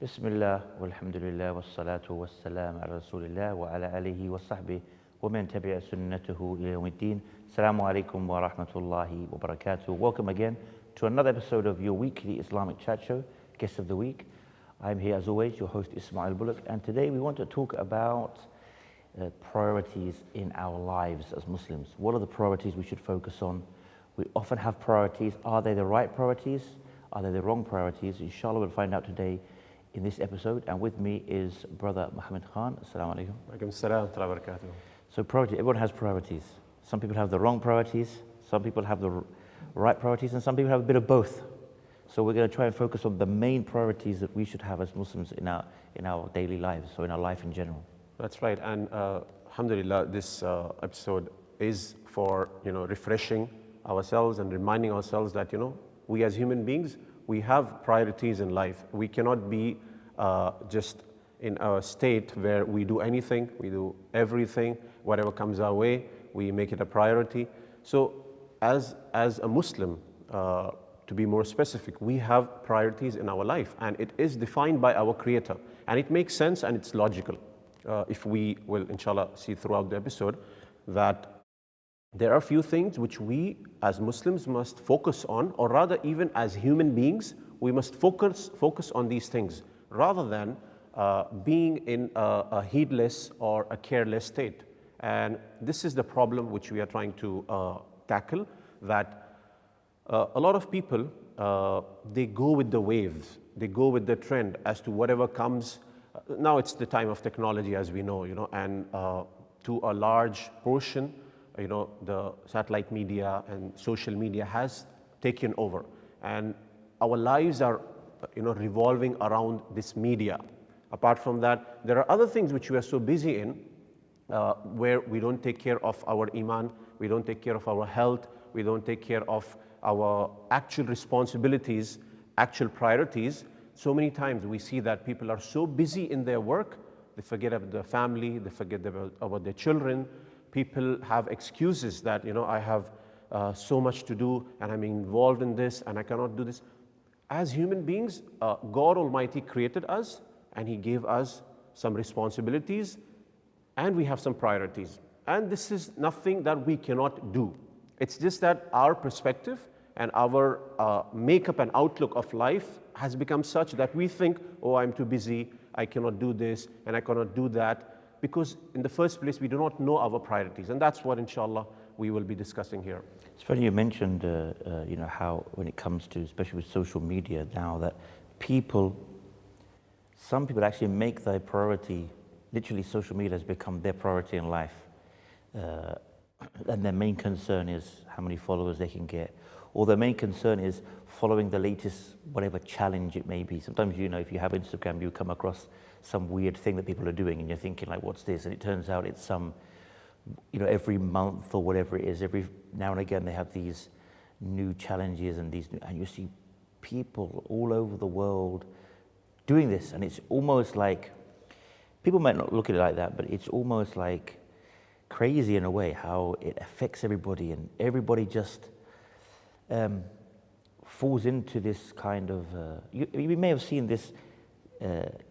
بسم الله والحمد لله والصلاة والسلام على رسول الله وعلى آله وصحبه ومن تبع سنته إلى يوم الدين. Assalamu alaikum wa rahmatullahi wa barakatuh. Welcome again to another episode of your weekly Islamic chat show, Guest of the Week. I'm here as always, your host Ismail Bullock, and today we want to talk about priorities in our lives as Muslims. What are the priorities we should focus on? We often have priorities. Are they the right priorities? Are they the wrong priorities? Inshallah, we'll find out today in this episode. And with me is brother Mohammed Khan. Assalamu alaikum. Alaikum salam wa barakatuh. So priority, everyone has priorities. Some people have the wrong priorities, some people have the right priorities, and some people have a bit of both. So we're going to try and focus on the main priorities that we should have as Muslims in our daily lives, so in our life in general. That's right. And alhamdulillah, this episode is for refreshing ourselves and reminding ourselves that we as human beings, we have priorities in life. We cannot be just in a state where we do anything, we do everything, whatever comes our way, we make it a priority. So as a Muslim, to be more specific, we have priorities in our life, and it is defined by our Creator. And it makes sense and it's logical. If we will, inshallah, see throughout the episode that there are few things which we as Muslims must focus on, or rather even as human beings, we must focus on these things rather than being in a heedless or a careless state. And this is the problem which we are trying to tackle, that a lot of people, they go with the waves, they go with the trend as to whatever comes. Now it's the time of technology, as we know, and to a large portion, the satellite media and social media has taken over, and our lives are revolving around this media. Apart from that, there are other things which we are so busy in, where we don't take care of our iman, we don't take care of our health, we don't take care of our actual responsibilities, actual priorities. So many times we see that people are so busy in their work, they forget about their family, they forget about their children. People have excuses that, I have so much to do and I'm involved in this and I cannot do this. As human beings, God Almighty created us and He gave us some responsibilities and we have some priorities. And this is nothing that we cannot do. It's just that our perspective and our makeup and outlook of life has become such that we think, oh, I'm too busy, I cannot do this and I cannot do that. Because in the first place, we do not know our priorities. And that's what, inshallah, we will be discussing here. It's funny you mentioned, how when it comes to, especially with social media now, that some people actually make their priority, literally social media has become their priority in life. And their main concern is how many followers they can get. Or their main concern is following the latest, whatever challenge it may be. Sometimes, if you have Instagram, you come across some weird thing that people are doing and you're thinking like, what's this? And it turns out it's some, every month or whatever it is, every now and again they have these new challenges and you see people all over the world doing this. And it's almost like, people might not look at it like that, but it's almost like crazy in a way how it affects everybody, and everybody just falls into this kind of, you may have seen this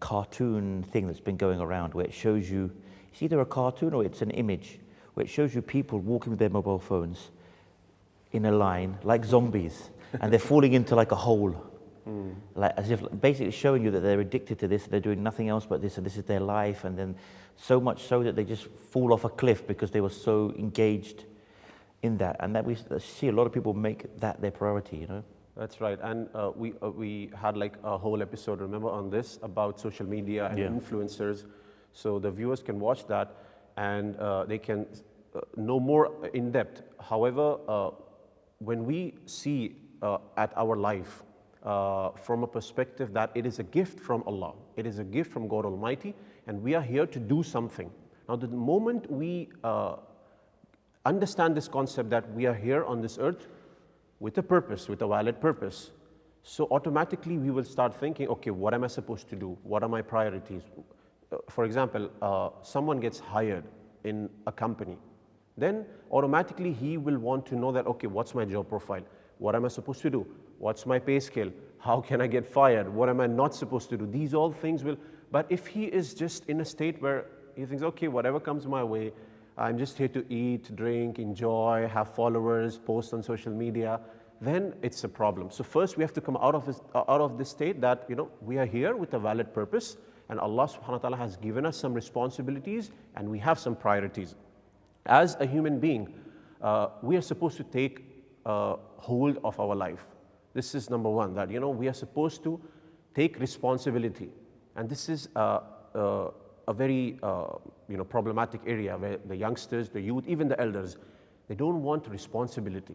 cartoon thing that's been going around where it shows you, it's either a cartoon or it's an image, where it shows you people walking with their mobile phones in a line like zombies and they're falling into like a hole. Like as if basically showing you that they're addicted to this, they're doing nothing else but this, and this is their life, and then so much so that they just fall off a cliff because they were so engaged in that. And that we see a lot of people make that their priority, That's right. And we had like a whole episode, remember, on this about social media and influencers. So the viewers can watch that and they can know more in depth. However, when we see at our life from a perspective that it is a gift from Allah, it is a gift from God Almighty, and we are here to do something. Now, the moment we understand this concept that we are here on this earth with a purpose, with a valid purpose, so automatically we will start thinking, okay, what am I supposed to do? What are my priorities? For example, someone gets hired in a company, then automatically he will want to know that, okay, what's my job profile? What am I supposed to do? What's my pay scale? How can I get fired? What am I not supposed to do? These all things will, but if he is just in a state where he thinks, okay, whatever comes my way, I'm just here to eat, drink, enjoy, have followers, post on social media, then it's a problem. So first we have to come out of this state that, we are here with a valid purpose, and Allah subhanahu wa ta'ala has given us some responsibilities and we have some priorities. As a human being, we are supposed to take hold of our life. This is number one, that we are supposed to take responsibility. And this is a very problematic area where the youngsters, the youth, even the elders, they don't want responsibility.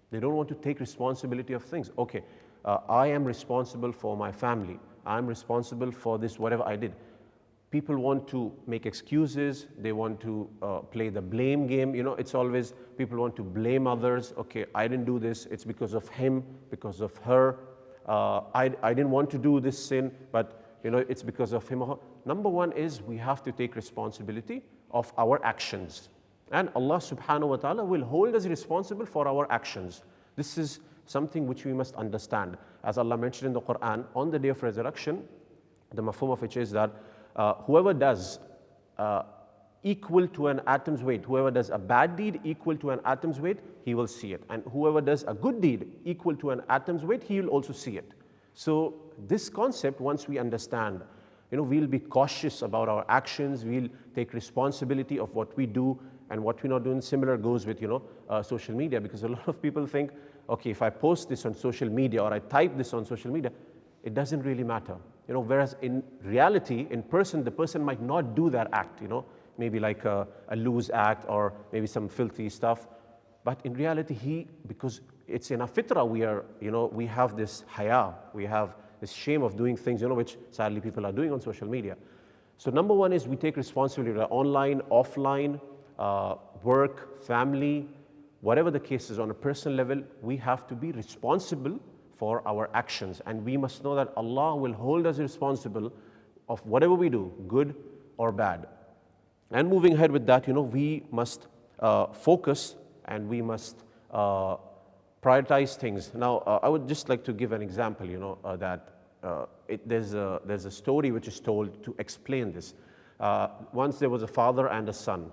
They don't want to take responsibility of things. Okay, I am responsible for my family. I'm responsible for this, whatever I did. People want to make excuses. They want to play the blame game. It's always people want to blame others. Okay, I didn't do this. It's because of him, because of her. I didn't want to do this sin, but it's because of him or her. Number one is we have to take responsibility of our actions. And Allah subhanahu wa ta'ala will hold us responsible for our actions. This is something which we must understand. As Allah mentioned in the Quran, on the day of resurrection, the mafhum of which is that whoever does equal to an atom's weight, whoever does a bad deed equal to an atom's weight, he will see it. And whoever does a good deed equal to an atom's weight, he will also see it. So this concept, once we understand, we'll be cautious about our actions, we'll take responsibility of what we do and what we're not doing. Similar goes with, social media, because a lot of people think, okay, if I post this on social media or I type this on social media, it doesn't really matter. Whereas in reality, in person, the person might not do that act, maybe like a loose act or maybe some filthy stuff. But in reality, because it's in our fitrah, we have this haya, we have this shame of doing things, which sadly people are doing on social media. So number one is we take responsibility, online, offline, work, family, whatever the case is, on a personal level, we have to be responsible for our actions. And we must know that Allah will hold us responsible of whatever we do, good or bad. And moving ahead with that, we must focus and we must prioritize things. Now, I would just like to give an example, that there's a story which is told to explain this. Once there was a father and a son,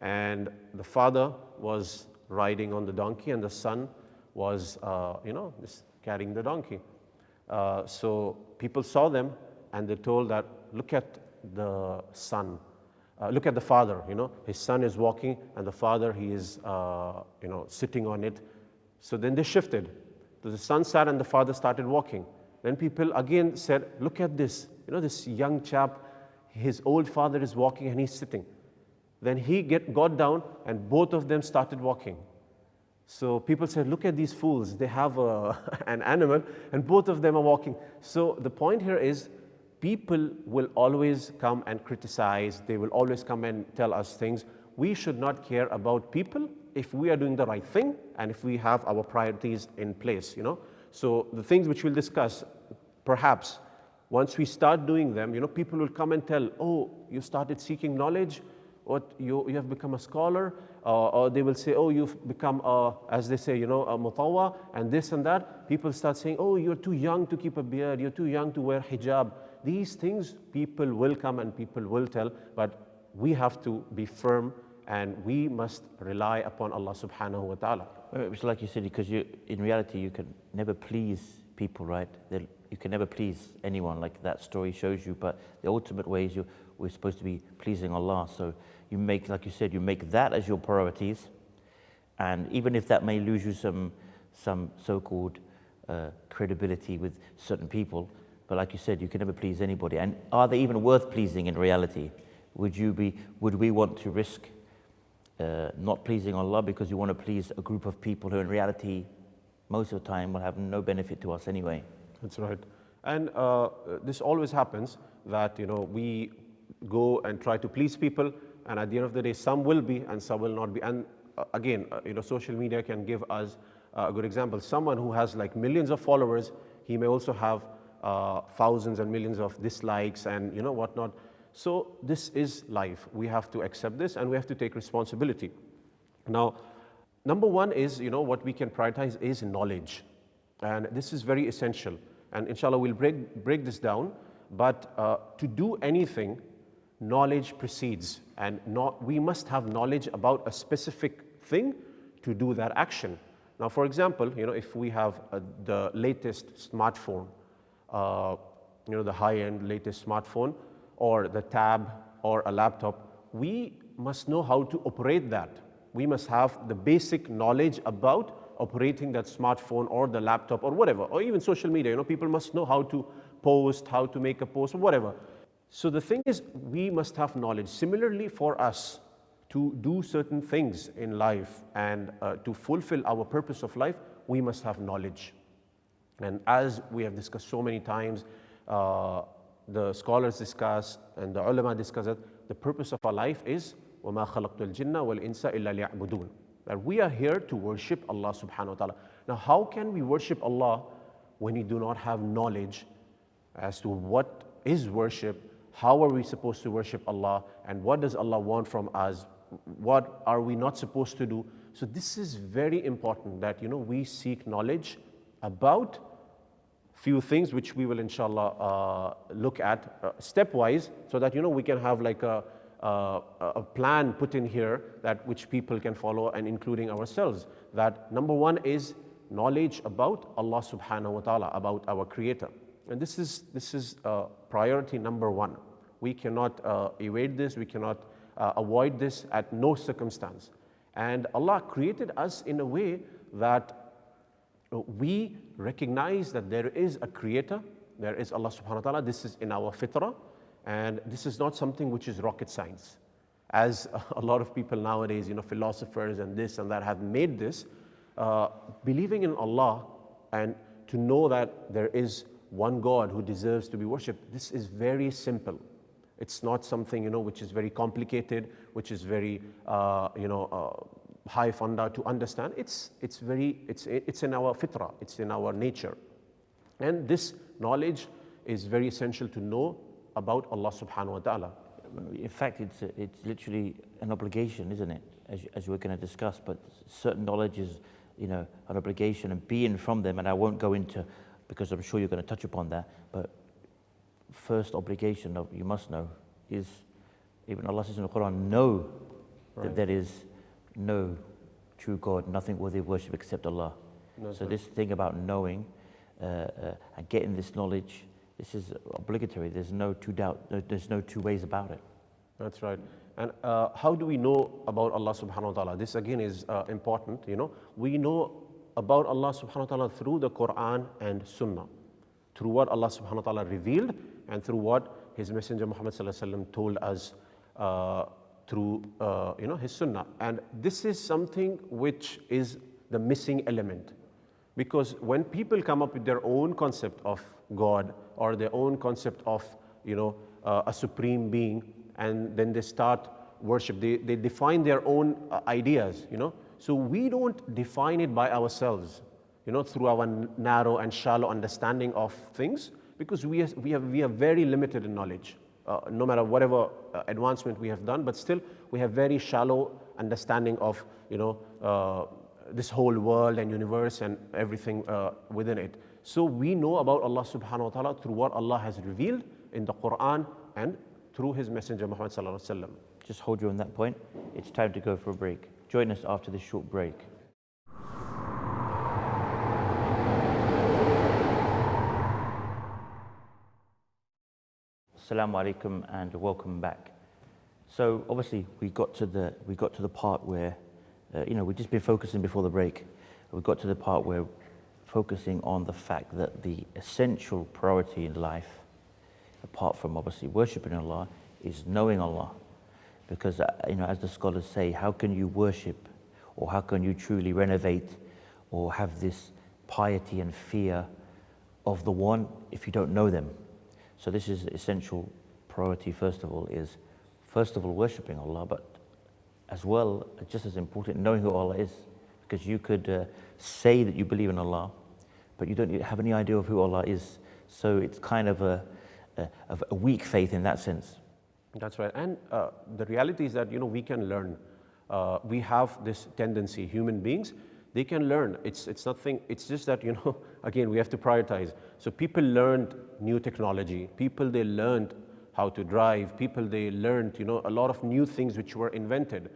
and the father was riding on the donkey and the son was, just carrying the donkey. So people saw them and they told that, look at the son, look at the father, his son is walking and the father, he is, sitting on it. So then they shifted. So the son sat and the father started walking. Then people again said, look at this, this young chap, his old father is walking and he's sitting. Then he got down and both of them started walking. So people said, look at these fools, they have an animal and both of them are walking. So the point here is, people will always come and criticize, they will always come and tell us things. We should not care about people if we are doing the right thing and if we have our priorities in place, So the things which we'll discuss, perhaps once we start doing them, people will come and tell, oh, you started seeking knowledge, or you have become a scholar, or they will say, oh, you've become, as they say, a mutawa, and this and that. People start saying, oh, you're too young to keep a beard, you're too young to wear hijab. These things, people will come and people will tell, but we have to be firm and we must rely upon Allah subhanahu wa ta'ala. It's like you said, because in reality, you can never please people, right? You can never please anyone, like that story shows you, but the ultimate way is we're supposed to be pleasing Allah. So you make, like you said, you make that as your priorities, and even if that may lose you some so-called credibility with certain people, but like you said, you can never please anybody. And are they even worth pleasing in reality? Would we want to risk not pleasing Allah because you want to please a group of people who in reality, most of the time, will have no benefit to us anyway? That's right. And this always happens that, we go and try to please people, and at the end of the day, some will be and some will not be. And again, social media can give us a good example. Someone who has like millions of followers, he may also have thousands and millions of dislikes and whatnot. So this is life. We have to accept this and we have to take responsibility. Now, number one is, what we can prioritize is knowledge. And this is very essential. And inshallah, we'll break this down. But to do anything, knowledge precedes. And we must have knowledge about a specific thing to do that action. Now, for example, if we have the latest smartphone, the high-end latest smartphone, or the tab, or a laptop, we must know how to operate that. We must have the basic knowledge about operating that smartphone or the laptop or whatever, or even social media. People must know how to post, how to make a post, or whatever. So the thing is, we must have knowledge. Similarly, for us to do certain things in life and to fulfill our purpose of life, we must have knowledge. And as we have discussed so many times, the scholars discuss and the ulama discuss that the purpose of our life is وَمَا خَلَقْتُ الْجِنَّ وَالْإِنسَ إِلَّا لِيَعْبُدُونَ. That we are here to worship Allah subhanahu wa ta'ala. Now, how can we worship Allah when we do not have knowledge as to what is worship, how are we supposed to worship Allah, and what does Allah want from us, what are we not supposed to do? So this is very important that we seek knowledge about few things which we will inshallah look at stepwise, so that we can have like a plan put in here that which people can follow, and including ourselves. That number one is knowledge about Allah subhanahu wa ta'ala, about our creator. And this is priority number one. We cannot evade this, we cannot avoid this at no circumstance. And Allah created us in a way that we recognize that there is a creator, there is Allah subhanahu wa ta'ala. This is in our fitrah, and this is not something which is rocket science. As a lot of people nowadays, philosophers and this and that have made this, believing in Allah and to know that there is one God who deserves to be worshipped, this is very simple. It's not something, which is very complicated, which is very, high funda to understand. It's in our fitrah, it's in our nature. And this knowledge is very essential to know about Allah subhanahu wa ta'ala. In fact, it's literally an obligation, isn't it? As we're going to discuss, but certain knowledge is, an obligation, and being from them, and I won't go into, because I'm sure you're going to touch upon that, but first obligation of you must know is, even Allah says in the Quran, know that there is no true God, nothing worthy of worship except Allah. No, so this thing about knowing and getting this knowledge, this is obligatory. There's no there's no two ways about it. That's right. And how do we know about Allah subhanahu wa ta'ala? This again is important. We know about Allah subhanahu wa ta'ala through the Quran and Sunnah, through what Allah subhanahu wa ta'ala revealed, and through what His Messenger Muhammad sallallahu alaihi wasallam told us through his Sunnah. And this is something which is the missing element, because when people come up with their own concept of God or their own concept of a supreme being, and then they start worship, they define their own ideas. So we don't define it by ourselves, through our narrow and shallow understanding of things, because we are very limited in knowledge. No matter whatever advancement we have done, but still we have very shallow understanding of this whole world and universe and everything within it. So we know about Allah subhanahu wa ta'ala through what Allah has revealed in the Quran and through His Messenger Muhammad sallallahu alaihi wasallam. Just hold you on that point. It's time to go for a break. Join us after this short break. Assalamu alaikum and welcome back. So obviously we got to the part where we've just been focusing before the break. We got to the part where focusing on the fact that the essential priority in life, apart from obviously worshipping Allah, is knowing Allah. Because as the scholars say, how can you worship, or how can you truly renovate or have this piety and fear of the one if you don't know them? So this is essential priority, first of all, worshipping Allah, but as well, just as important, knowing who Allah is. Because you could say that you believe in Allah, but you don't have any idea of who Allah is. So it's kind of a weak faith in that sense. That's right. And the reality is that, we can learn. We have this tendency, human beings, They can learn. It's nothing, it's just that, again, we have to prioritize. So people learned new technology. People, they learned how to drive. People, they learned, a lot of new things which were invented.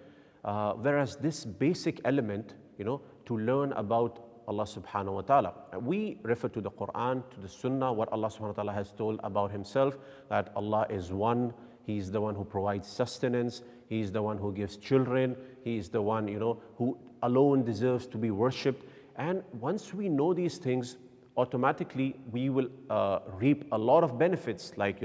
Whereas this basic element, to learn about Allah subhanahu wa ta'ala. We refer to the Quran, to the Sunnah, what Allah subhanahu wa ta'ala has told about Himself, that Allah is one, He is the one who provides sustenance, He is the one who gives children, He is the one, who alone deserves to be worshipped. And once we know these things, automatically we will reap a lot of benefits, like,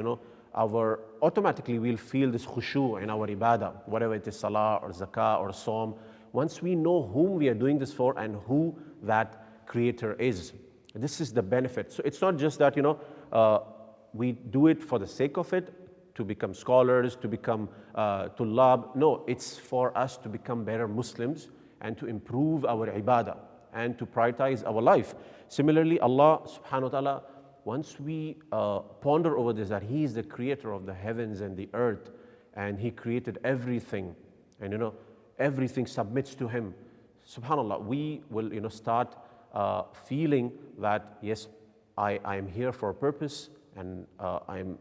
automatically we'll feel this khushu in our ibadah, whatever it is, salah or zakah or psalm. Once we know whom we are doing this for and who that creator is, this is the benefit. So it's not just that, we do it for the sake of it, to become scholars, to become tullab. No, it's for us to become better Muslims and to improve our ibadah and to prioritize our life. Similarly, Allah subhanahu wa ta'ala, once we ponder over this, that He is the creator of the heavens and the earth, and He created everything, and everything submits to Him. SubhanAllah, we will start feeling that, yes, I am here for a purpose, and I'm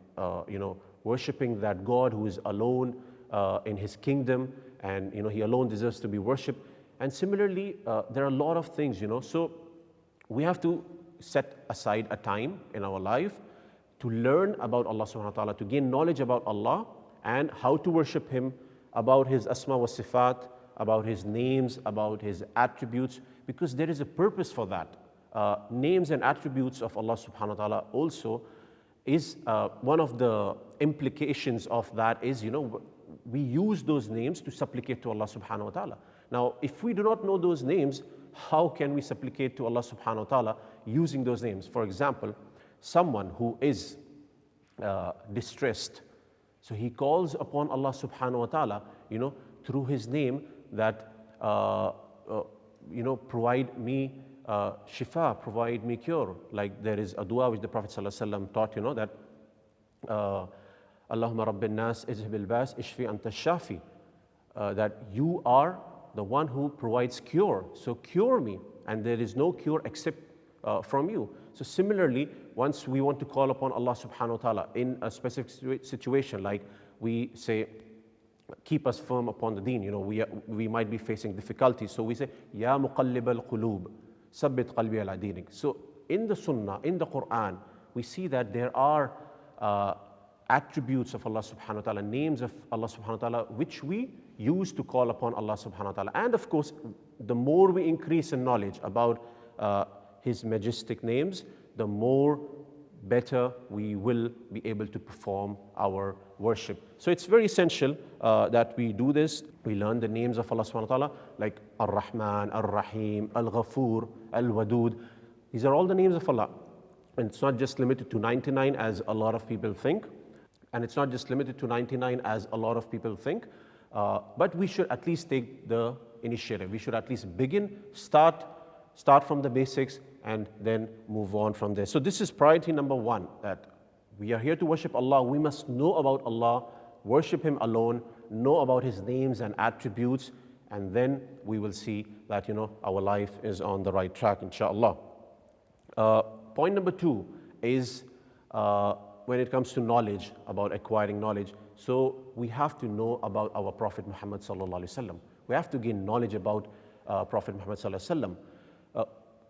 worshipping that God who is alone in His kingdom, and He alone deserves to be worshipped. And similarly, there are a lot of things, so we have to set aside a time in our life to learn about Allah subhanahu wa ta'ala, to gain knowledge about Allah and how to worship Him, about His asma wa sifat, about His names, about His attributes, because there is a purpose for that. Names and attributes of Allah subhanahu wa ta'ala also is one of the implications of that is, we use those names to supplicate to Allah subhanahu wa ta'ala. Now, if we do not know those names, how can we supplicate to Allah subhanahu wa ta'ala using those names? For example, someone who is distressed, so he calls upon Allah subhanahu wa ta'ala, through his name, that, provide me shifa, provide me cure. Like there is a dua which the Prophet ﷺ taught, that Allahumma rabbin nas izhibil bas ishfi anta shafi, that you are the one who provides cure, so cure me, and there is no cure except from you. So similarly, once we want to call upon Allah subhanahu wa ta'ala in a specific situation, like we say, keep us firm upon the deen, we might be facing difficulties, so we say, Ya muqallib al-qulub, sabbit qalbi ala dinik. So in the Sunnah, in the Quran, we see that there are attributes of Allah subhanahu wa ta'ala, names of Allah subhanahu wa ta'ala, which we use to call upon Allah subhanahu wa ta'ala. And of course, the more we increase in knowledge about His majestic names, the more better we will be able to perform our worship. So it's very essential that we do this. We learn the names of Allah subhanahu wa ta'ala, like Ar-Rahman, Ar-Rahim, Al-Ghafur, Al-Wadud. These are all the names of Allah. And it's not just limited to 99 as a lot of people think. And it's not just limited to 99 as a lot of people think. But we should at least take the initiative. We should at least begin, start from the basics, and then move on from there. So this is priority number one, that we are here to worship Allah. We must know about Allah, worship Him alone, know about His names and attributes, and then we will see that our life is on the right track, inshallah. Point number two is when it comes to knowledge, about acquiring knowledge. So we have to know about our Prophet Muhammad sallallahu alaihi wasallam. We have to gain knowledge about Prophet Muhammad sallallahu alaihi wasallam.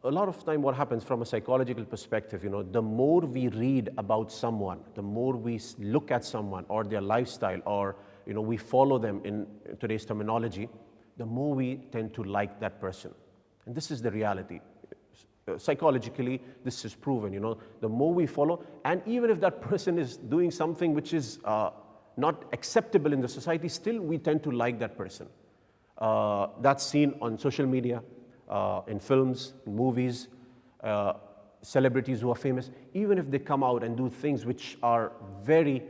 A lot of time what happens from a psychological perspective, the more we read about someone, the more we look at someone or their lifestyle, or we follow them in today's terminology, the more we tend to like that person. And this is the reality. Psychologically, this is proven, the more we follow, and even if that person is doing something which is not acceptable in the society, still we tend to like that person. That's seen on social media, in films, in movies, celebrities who are famous. Even if they come out and do things which are very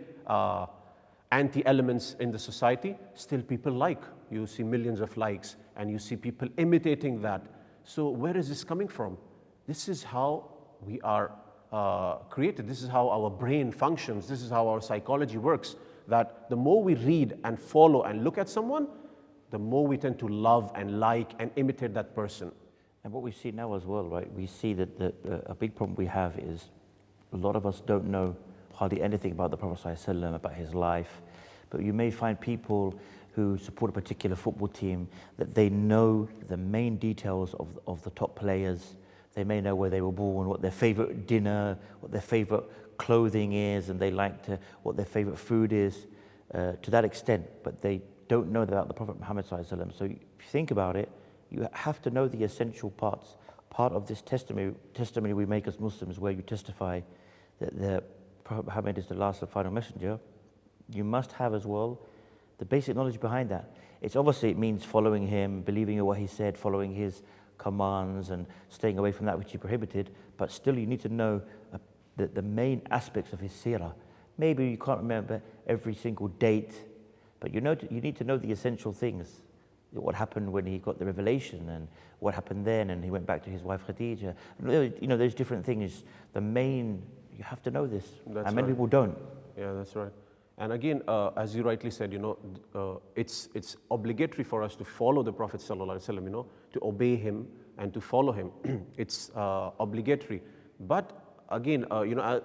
anti-elements in the society, still people like. You see millions of likes, and you see people imitating that. So where is this coming from? This is how we are created. This is how our brain functions. This is how our psychology works, that the more we read and follow and look at someone, the more we tend to love and like and imitate that person. And what we see now as well, right? We see that a big problem we have is a lot of us don't know hardly anything about the Prophet ﷺ, about his life. But you may find people who support a particular football team that they know the main details of the top players. They may know where they were born, what their favorite dinner, what their favorite clothing is, and they what their favorite food is, to that extent. But they don't know about the Prophet Muhammad ﷺ. So if you think about it, you have to know the essential parts. Part of this testimony we make as Muslims, where you testify that the Prophet Muhammad is the last and final messenger, you must have as well the basic knowledge behind that. It means following him, believing in what he said, following his commands and staying away from that which he prohibited, but still you need to know the main aspects of his seerah. Maybe you can't remember every single date, but you need to know the essential things. What happened when he got the revelation, and what happened then, and he went back to his wife Khadija. There's different things. You have to know this, That's and many right. people don't. Yeah, that's right. And again, as you rightly said, it's obligatory for us to follow the Prophet ﷺ, to obey him and to follow him. It's obligatory. But again,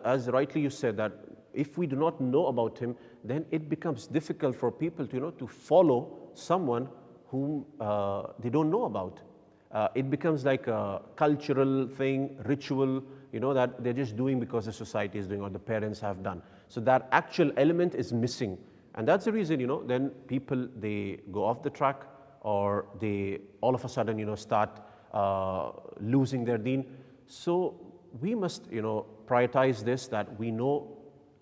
as rightly you said, that if we do not know about him, then it becomes difficult for people to follow someone whom they don't know about. It becomes like a cultural thing, ritual, that they're just doing because the society is doing or the parents have done. So that actual element is missing. And that's the reason, then people, they go off the track, or they all of a sudden, start losing their deen. So we must, prioritize this, that we know,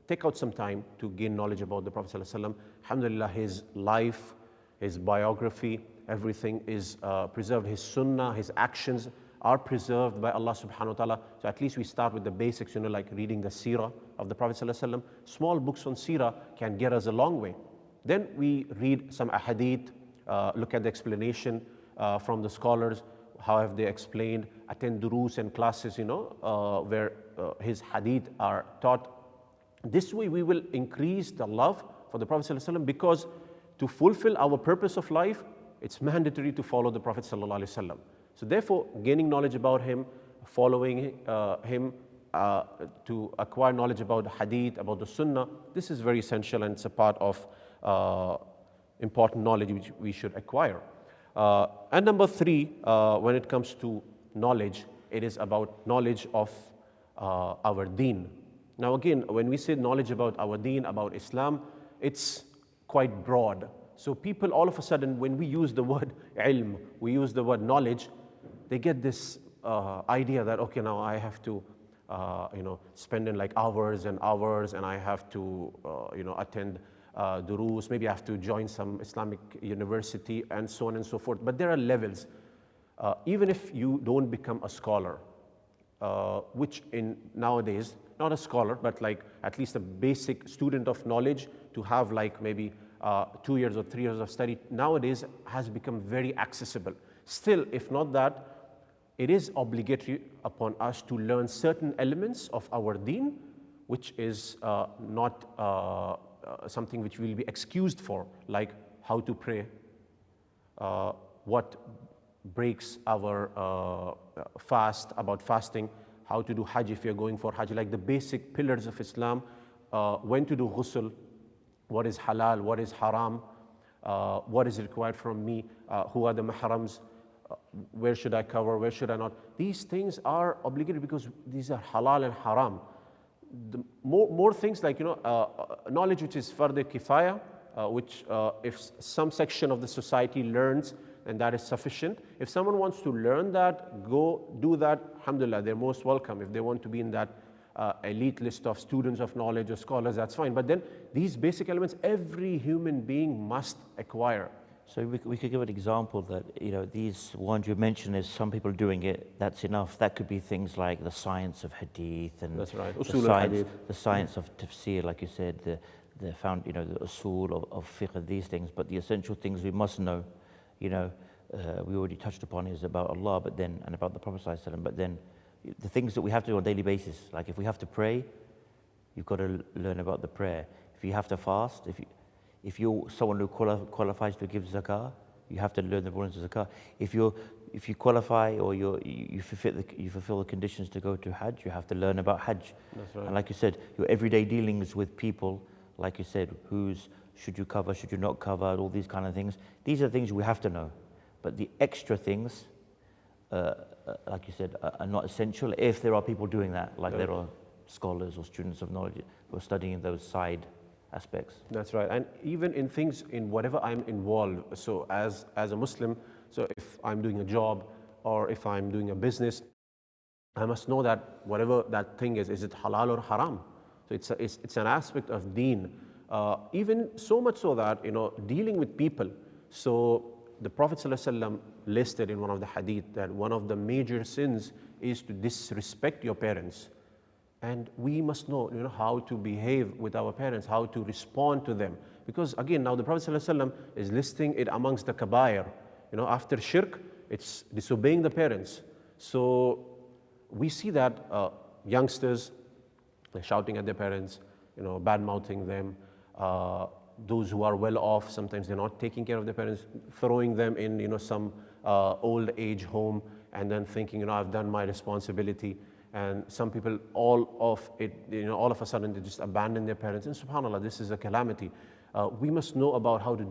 take out some time to gain knowledge about the Prophet ﷺ. Alhamdulillah, his life, his biography, everything is preserved. His sunnah, his actions are preserved by Allah subhanahu wa ta'ala. So at least we start with the basics, like reading the seerah of the Prophet ﷺ. Small books on seerah can get us a long way. Then we read some ahadith, look at the explanation from the scholars, how have they explained, attend duroos and classes, where his hadith are taught. This way we will increase the love for the Prophet ﷺ, because to fulfill our purpose of life, it's mandatory to follow the Prophet ﷺ. So therefore, gaining knowledge about him, following him, to acquire knowledge about the hadith, about the sunnah, this is very essential, and it's a part of important knowledge which we should acquire. And number 3, when it comes to knowledge, it is about knowledge of our deen. Now again, when we say knowledge about our deen, about Islam, it's quite broad. So people all of a sudden, when we use the word ilm, we use the word knowledge, they get this idea that, okay, now I have to spend in like hours and hours, and I have to attend duroos, maybe I have to join some Islamic university, and so on and so forth. But there are levels. Even if you don't become a scholar, which in nowadays, not a scholar, but like at least a basic student of knowledge, to have like maybe 2 years or 3 years of study nowadays has become very accessible. Still, if not that, it is obligatory upon us to learn certain elements of our deen, which is not something which we will be excused for, like how to pray, what breaks our fast, about fasting, how to do hajj if you're going for hajj, like the basic pillars of Islam, when to do ghusl, what is halal, what is haram, what is required from me, who are the mahrams, where should I cover, where should I not. These things are obligatory because these are halal and haram. The more things like, knowledge which is fard kifaya, which if some section of the society learns, then that is sufficient. If someone wants to learn that, go do that, alhamdulillah, they're most welcome. If they want to be in that elite list of students of knowledge or scholars, that's fine. But then these basic elements, every human being must acquire. So we could give an example that, these ones you mentioned, is some people doing it, that's enough. That could be things like the science of hadith, and that's right. the science of tafsir, like you said, the usul of fiqh, these things. But the essential things we must know, we already touched upon, is about Allah, and about the Prophet ﷺ. But then the things that we have to do on a daily basis, like if we have to pray, you've got to learn about the prayer. If you have to fast, if you're someone who qualifies to give zakah, You have to learn the rulings of zakah. If you qualify or you fulfill the conditions to go to Hajj, you have to learn about Hajj. That's right. And like you said, your everyday dealings with people, like you said, should you cover, should you not cover, all these kind of things. These are things we have to know. But the extra things, like you said, are not essential if there are people doing that, like there are scholars or students of knowledge who are studying those side aspects. That's right. And even in things, in whatever I'm involved, so as a Muslim, so if I'm doing a job or if I'm doing a business, I must know that whatever that thing is it halal or haram? So it's an aspect of deen. Even so much so that, dealing with people. So the Prophet ﷺ listed in one of the hadith that one of the major sins is to disrespect your parents. And we must know, how to behave with our parents, how to respond to them. Because again, now the Prophet ﷺ is listing it amongst the kabair. After shirk, it's disobeying the parents. So we see that youngsters, they're shouting at their parents, bad-mouthing them. Those who are well off, sometimes they're not taking care of their parents, throwing them in, some old age home, and then thinking, I've done my responsibility. And some people, all of a sudden, they just abandon their parents. And subhanAllah, this is a calamity. We must know about how to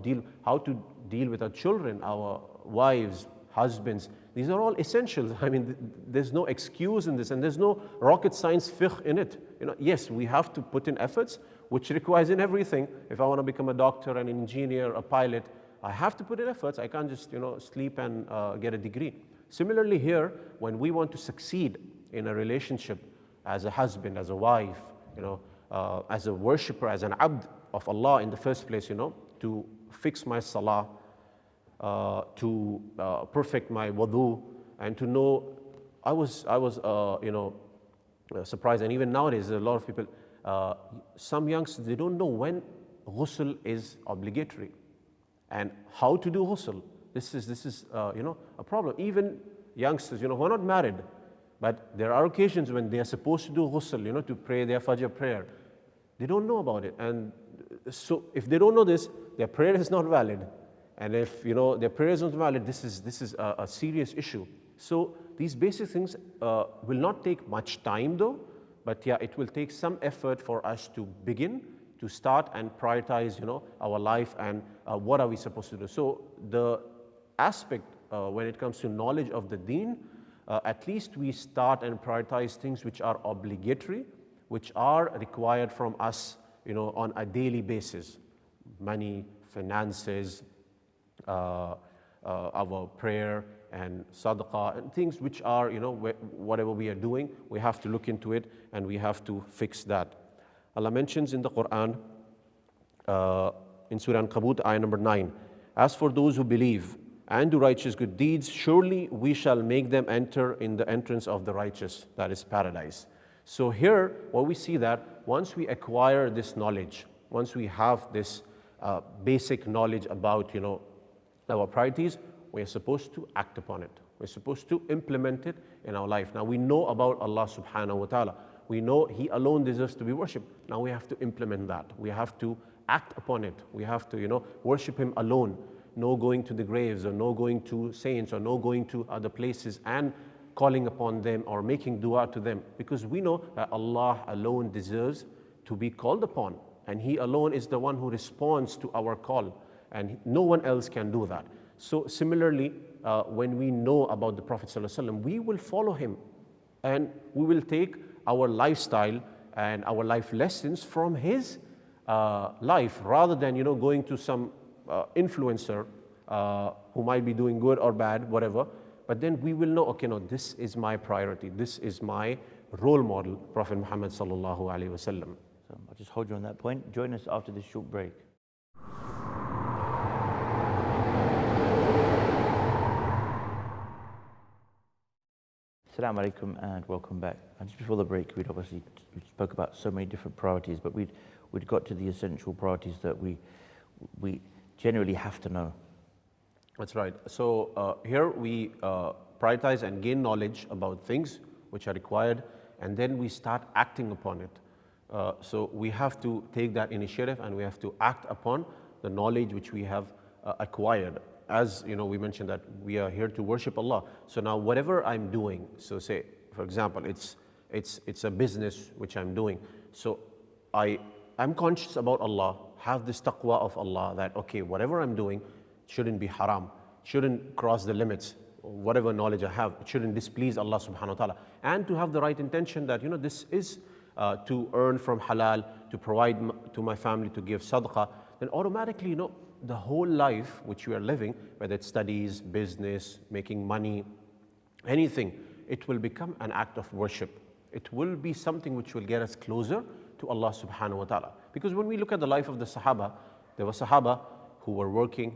deal with our children, our wives, husbands. These are all essentials. I mean, there's no excuse in this, and there's no rocket science fiqh in it. Yes, we have to put in efforts, which requires in everything. If I want to become a doctor, an engineer, a pilot, I have to put in efforts. I can't just sleep and get a degree. Similarly here, when we want to succeed in a relationship as a husband, as a wife, as a worshipper, as an abd of Allah in the first place, to fix my salah, to perfect my wudu, and to know, I was surprised, and even nowadays, a lot of people, some youngsters, they don't know when ghusl is obligatory and how to do ghusl. This is a problem. Even youngsters, who are not married, but there are occasions when they are supposed to do ghusl, to pray their fajr prayer. They don't know about it. And so if they don't know this, their prayer is not valid. And if their prayer is not valid, this is a serious issue. So these basic things will not take much time though, but yeah, it will take some effort for us to begin, to start and prioritize, our life and what are we supposed to do. So the aspect when it comes to knowledge of the deen, at least we start and prioritize things which are obligatory, which are required from us, on a daily basis. Money, finances, our prayer and sadaqah, and things which are, whatever we are doing, we have to look into it and we have to fix that. Allah mentions in the Quran, in Surah Al-Ankabut, ayah number 9, as for those who believe and do righteous good deeds, surely we shall make them enter in the entrance of the righteous, that is paradise. So here, what we see that once we acquire this knowledge, once we have this basic knowledge about, our priorities, we are supposed to act upon it. We're supposed to implement it in our life. Now we know about Allah subhanahu wa ta'ala. We know He alone deserves to be worshipped. Now we have to implement that. We have to act upon it. We have to, worship Him alone. No going to the graves, or no going to saints, or no going to other places and calling upon them or making dua to them. Because we know that Allah alone deserves to be called upon. And He alone is the one who responds to our call. And no one else can do that. So similarly, when we know about the Prophet ﷺ, we will follow him. And we will take our lifestyle and our life lessons from his life, rather than going to some influencer who might be doing good or bad, whatever. But then we will know, okay, no, this is my priority. This is my role model, Prophet Muhammad sallallahu alaihi wasallam. So I'll just hold you on that point. Join us after this short break. Assalamu alaikum and welcome back. And just before the break, we spoke about so many different priorities, but we'd got to the essential priorities that we generally have to know. That's right. So here we prioritize and gain knowledge about things which are required, and then we start acting upon it. So we have to take that initiative and we have to act upon the knowledge which we have acquired. As you know, we mentioned that we are here to worship Allah. So now whatever I'm doing, so say, for example, it's a business which I'm doing. So I'm conscious about Allah, have this taqwa of Allah that, okay, whatever I'm doing shouldn't be haram, shouldn't cross the limits. Whatever knowledge I have, it shouldn't displease Allah subhanahu wa ta'ala. And to have the right intention that, this is to earn from halal, to provide to my family, to give sadaqah, then automatically, the whole life which you are living, whether it's studies, business, making money, anything, it will become an act of worship. It will be something which will get us closer to Allah subhanahu wa ta'ala. Because when we look at the life of the Sahaba, there were Sahaba who were working,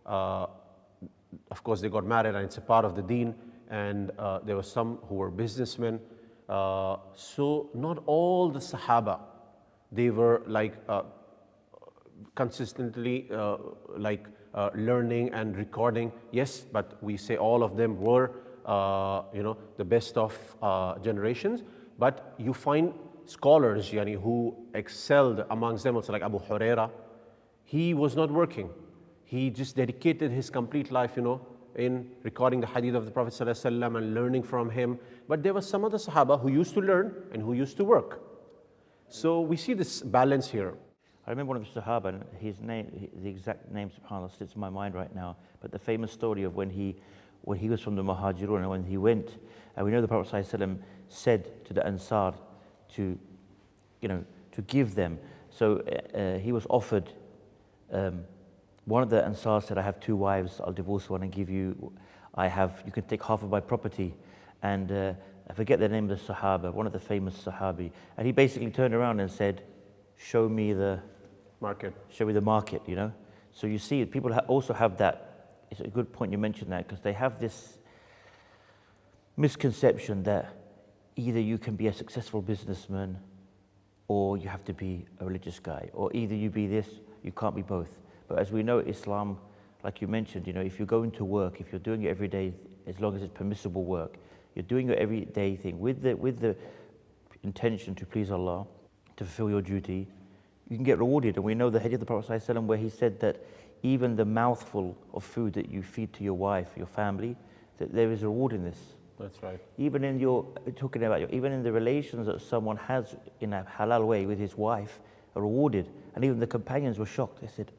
of course they got married and it's a part of the deen, and there were some who were businessmen. So not all the Sahaba, they were consistently learning and recording. Yes, but we say all of them were the best of generations. But you find scholars who excelled amongst them, also like Abu Huraira. He was not working. He just dedicated his complete life, in recording the hadith of the Prophet ﷺ and learning from him. But there were some other Sahaba who used to learn and who used to work. So we see this balance here. I remember one of the Sahaba, and his name, the exact name, subhanAllah, slips in my mind right now, but the famous story of when he was from the Muhajirun, and when he went, and we know the Prophet ﷺ said to the Ansar to give them. So he was offered, one of the Ansar said, I have 2 wives, I'll divorce one and give you, you can take half of my property. And I forget the name of the Sahaba, one of the famous Sahabi. And he basically turned around and said, show me the market. So you see, people also have that. It's a good point you mentioned that, because they have this misconception that either you can be a successful businessman or you have to be a religious guy, or either you be this, you can't be both. But as we know, Islam, like you mentioned, if you're going to work, if you're doing it every day, as long as it's permissible work, you're doing your everyday thing with the intention to please Allah, to fulfill your duty, you can get rewarded. And we know the hadith of the Prophet ﷺ where he said that even the mouthful of food that you feed to your wife, your family, that there is a reward in this. That's right. Even in even in the relations that someone has in a halal way with his wife are rewarded. And even the companions were shocked. They said,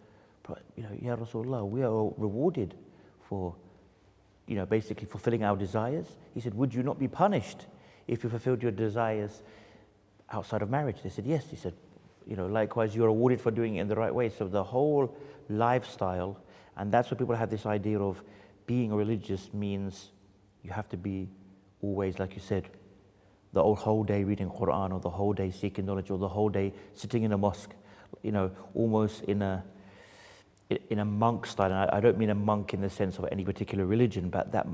Ya Rasulullah, we are rewarded for, basically fulfilling our desires. He said, would you not be punished if you fulfilled your desires outside of marriage? They said, yes. He said, likewise, you're rewarded for doing it in the right way. So the whole lifestyle, and that's why people have this idea of being religious means you have to be always, like you said, the whole day reading Quran, or the whole day seeking knowledge, or the whole day sitting in a mosque, almost in a monk style. And I don't mean a monk in the sense of any particular religion, but that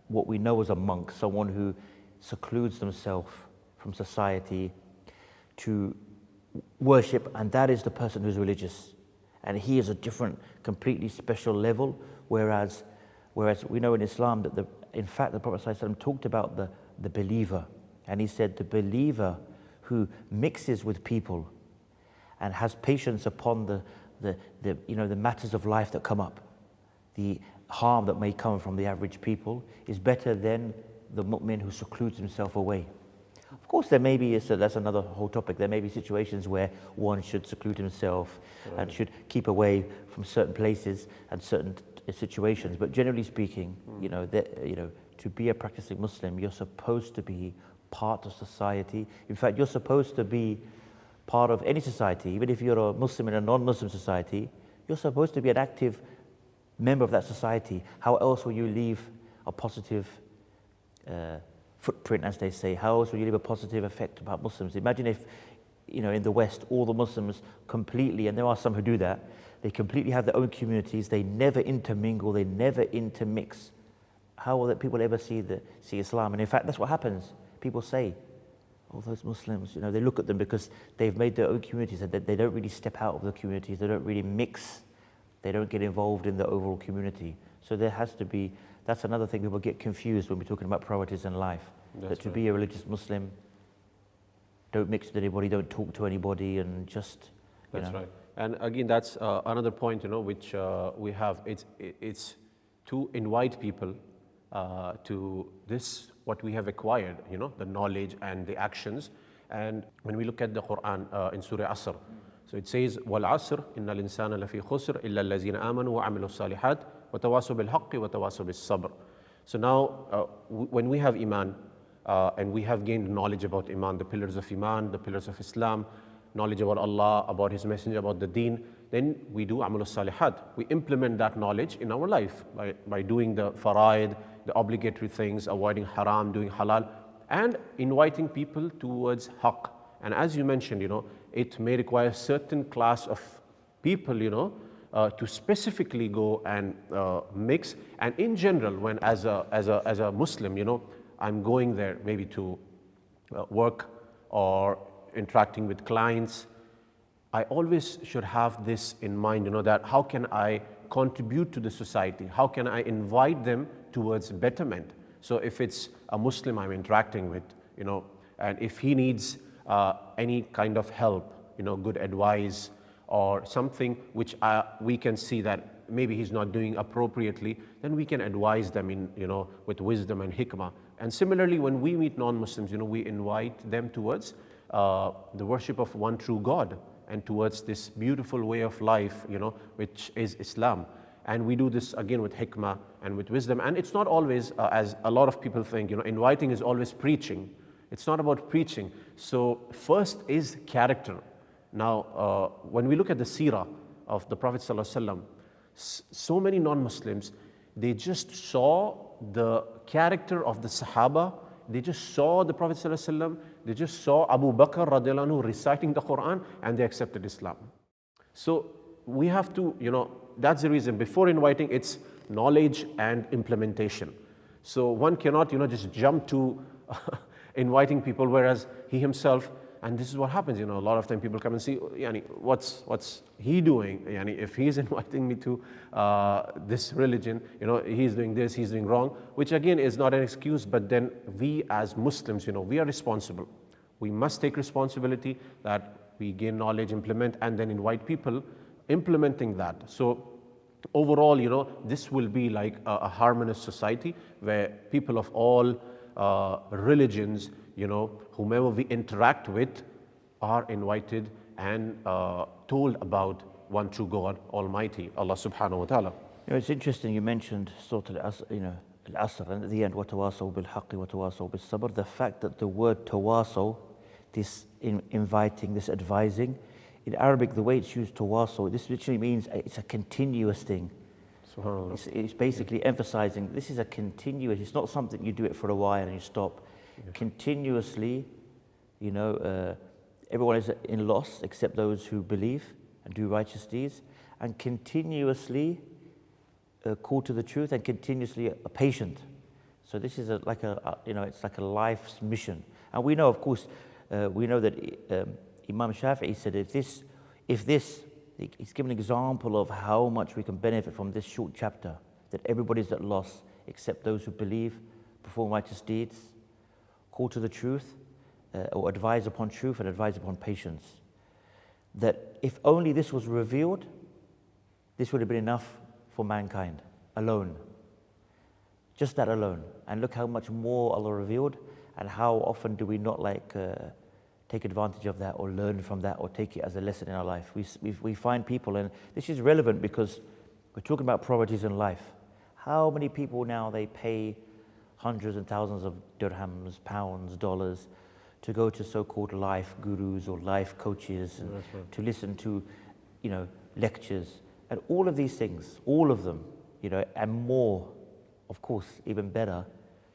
what we know as a monk, someone who secludes themselves from society to worship, and that is the person who's religious. And he is a different, completely special level, whereas we know in Islam that in fact the Prophet ﷺ talked about the believer, and he said the believer who mixes with people and has patience upon the matters of life that come up, the harm that may come from the average people, is better than the mu'min who secludes himself away. Of course, there may be, so that's another whole topic, there may be situations where one should seclude himself and should keep away from certain places and certain situations. But generally speaking, to be a practicing Muslim, you're supposed to be part of society. In fact, you're supposed to be part of any society. Even if you're a Muslim in a non-Muslim society, you're supposed to be an active member of that society. How else will you leave a positive footprint, as they say? How else will you leave a positive effect about Muslims? Imagine if, in the West, all the Muslims completely, and there are some who do that, they completely have their own communities, they never intermingle, they never intermix. How will people ever see Islam? And in fact, that's what happens. People say, oh, those Muslims, they look at them because they've made their own communities, and they don't really step out of the communities, they don't really mix, they don't get involved in the overall community. So there has to be, that's another thing people get confused when we're talking about priorities in life. That to be a religious Muslim, don't mix with anybody, don't talk to anybody, and just, That's right. And again, that's another point, which we have. It's to invite people to this, what we have acquired, the knowledge and the actions. And when we look at the Quran in Surah Asr, so it says, وَالْعَصْرِ إِنَّ الْإِنسَانَ لَفِي خُسْرٍ إِلَّا الَّذِينَ آمَنُوا وَعَمِلُوا الصَّالِحَاتِ وَتَوَاصَوْا بِالْحَقِّ وَتَوَاصَوْا بِالصَّبْرِ. So now, when we have Iman, and we have gained knowledge about Iman, the pillars of Iman, the pillars of Islam, knowledge about Allah, about His Messenger, about the Deen, then we do Amal al-Salihat. We implement that knowledge in our life by doing the faraid, the obligatory things, avoiding haram, doing halal, and inviting people towards haqq. And as you mentioned, it may require certain class of people, to specifically go and mix. And in general, when as a Muslim, I'm going there maybe to work or interacting with clients, I always should have this in mind, that how can I contribute to the society? How can I invite them towards betterment? So if it's a Muslim I'm interacting with, and if he needs any kind of help, good advice or something which we can see that maybe he's not doing appropriately, then we can advise them with wisdom and hikmah. And similarly, when we meet non-Muslims, we invite them towards the worship of one true God and towards this beautiful way of life, which is Islam. And we do this again with hikmah and with wisdom. And it's not always, as a lot of people think, inviting is always preaching. It's not about preaching. So first is character. Now, when we look at the seerah of the Prophet ﷺ, so many non-Muslims, they just saw the character of the Sahaba. They just saw the Prophet ﷺ. They just saw Abu Bakr radiallahu anhu reciting the Quran, and they accepted Islam. So we have to, that's the reason. Before inviting, it's knowledge and implementation. So one cannot, just jump to inviting people, whereas he himself, and this is what happens, a lot of time people come and see, what's he doing? If he's inviting me to this religion, he's doing this, he's doing wrong, which again is not an excuse, but then we as Muslims, we are responsible. We must take responsibility that we gain knowledge, implement, and then invite people implementing that. So overall, this will be like a harmonious society where people of all religions, whomever we interact with, are invited and told about one true God Almighty, Allah subhanahu wa ta'ala. It's interesting you mentioned sort of al-asr, and at the end, وَتَوَاصَوْا بِالْحَقِّ وَتَوَاصَوْا بِالصَّبْرِ. The fact that the word tawasaw, this inviting, this advising, in Arabic, the way it's used, tawasaw, this literally means it's a continuous thing. It's basically emphasizing this is a continuous, it's not something you do it for a while and you stop. Yeah. Continuously, everyone is in loss except those who believe and do righteous deeds, and continuously call to the truth, and continuously are patient. So this is it's like a life's mission. And we know, of course, we know that Imam Shafi'i said if this, he's given an example of how much we can benefit from this short chapter, that everybody's at loss except those who believe, perform righteous deeds, call to the truth, or advise upon truth and advise upon patience. That if only this was revealed, this would have been enough for mankind alone. Just that alone. And look how much more Allah revealed, and how often do we not take advantage of that or learn from that or take it as a lesson in our life. We find people, and this is relevant because we're talking about priorities in life. How many people now, they pay hundreds and thousands of dirhams, pounds, dollars to go to so-called life gurus or life coaches, and to listen to, lectures, and all of these things, all of them, and more, of course, even better,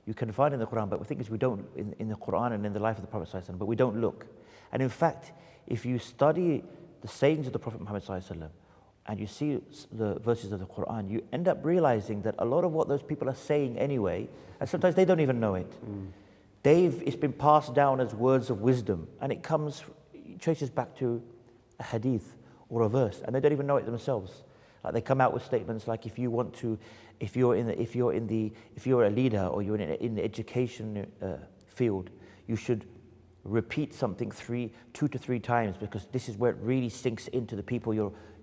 you can find in the Quran, but the thing is we don't, in the Quran and in the life of the Prophet ﷺ, but we don't look. And in fact, if you study the sayings of the Prophet Muhammad ﷺ, and you see the verses of the Quran, you end up realizing that a lot of what those people are saying anyway, and sometimes they don't even know it, it's been passed down as words of wisdom, and it traces back to a hadith or a verse, and they don't even know it themselves. Like they come out with statements like, if you're a leader or you're in the education field, you should repeat something 2 to 3 times, because this is where it really sinks into the people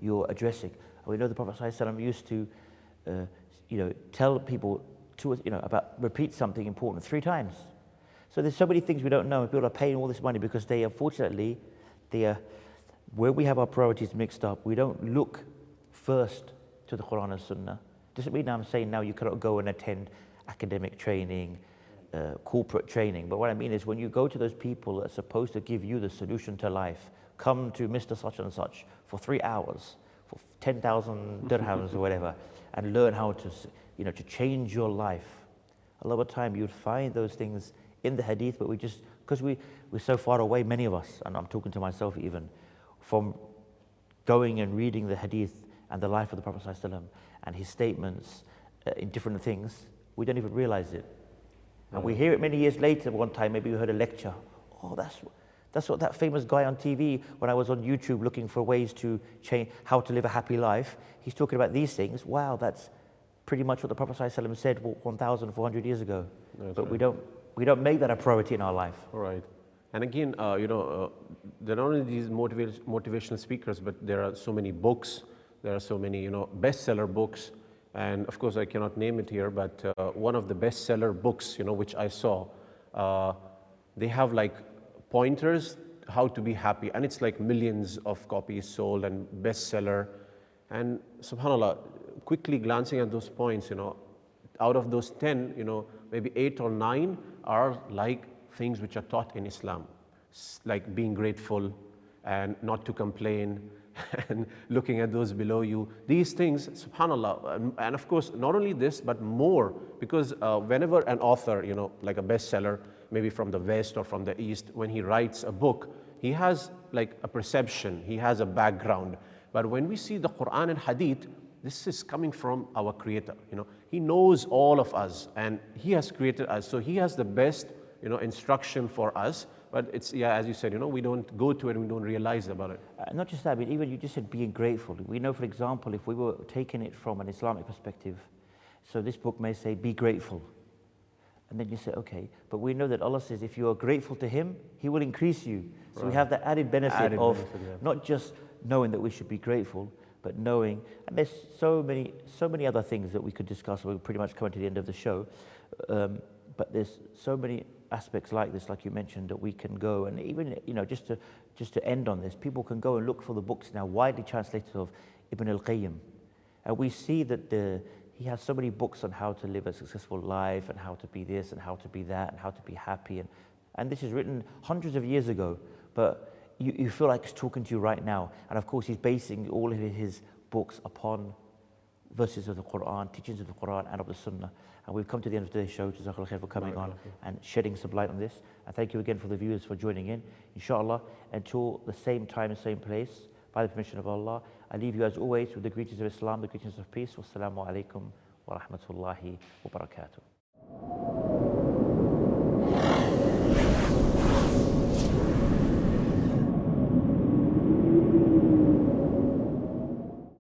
you're addressing. And we know the Prophet ﷺ used to, tell people about repeat something important 3 times. So there's so many things we don't know, and people are paying all this money because they, unfortunately, where we have our priorities mixed up, we don't look first to the Quran and Sunnah. Doesn't mean I'm saying now you cannot go and attend academic training, corporate training. But what I mean is, when you go to those people that are supposed to give you the solution to life, come to Mr. Such and Such for 3 hours, for 10,000 dirhams or whatever, and learn how to, to change your life. A lot of time you'd find those things in the hadith, but because we're so far away, many of us, and I'm talking to myself even, from going and reading the hadith and the life of the Prophet ﷺ and his statements in different things, we don't even realize it. And we hear it many years later. One time, maybe we heard a lecture. Oh, that's what that famous guy on TV, when I was on YouTube looking for ways to change, how to live a happy life, he's talking about these things. Wow, that's pretty much what the Prophet ﷺ said 1,400 years ago. That's but right. we don't make that a priority in our life. Right. And again, there are not only these motivational speakers, but there are so many books. There are so many, bestseller books. And of course, I cannot name it here, but one of the bestseller books, which I saw, they have like pointers how to be happy, and it's like millions of copies sold and bestseller. And subhanallah, quickly glancing at those points, out of those 10, maybe 8 or 9 are like things which are taught in Islam, like being grateful and not to complain, and looking at those below you. These things, subhanallah, and of course, not only this, but more, because whenever an author, like a bestseller, maybe from the West or from the East, when he writes a book, he has like a perception, he has a background. But when we see the Quran and Hadith, this is coming from our Creator. He knows all of us, and He has created us, so He has the best, instruction for us. But it's, as you said, we don't go to it and we don't realize about it. Not just that, but even you just said being grateful. We know, for example, if we were taking it from an Islamic perspective, so this book may say, be grateful. And then you say, okay, but we know that Allah says, if you are grateful to Him, He will increase you. So we have that added benefit of not just knowing that we should be grateful, but knowing, and there's so many other things that we could discuss. We're pretty much coming to the end of the show. But there's so many aspects like this, like you mentioned, that we can go, and even, just to end on this, people can go and look for the books now widely translated of Ibn al-Qayyim. And we see that he has so many books on how to live a successful life, and how to be this, and how to be that, and how to be happy. And this is written hundreds of years ago, but you feel like he's talking to you right now. And of course, he's basing all of his books upon verses of the Quran, teachings of the Quran and of the Sunnah. And we've come to the end of today's show. Jazakallah khair for coming on and shedding some light on this. And thank you again for the viewers for joining in. Inshallah, until the same time and same place, by the permission of Allah, I leave you as always with the greetings of Islam, the greetings of peace. Wassalamu alaikum wa rahmatullahi wa barakatuh.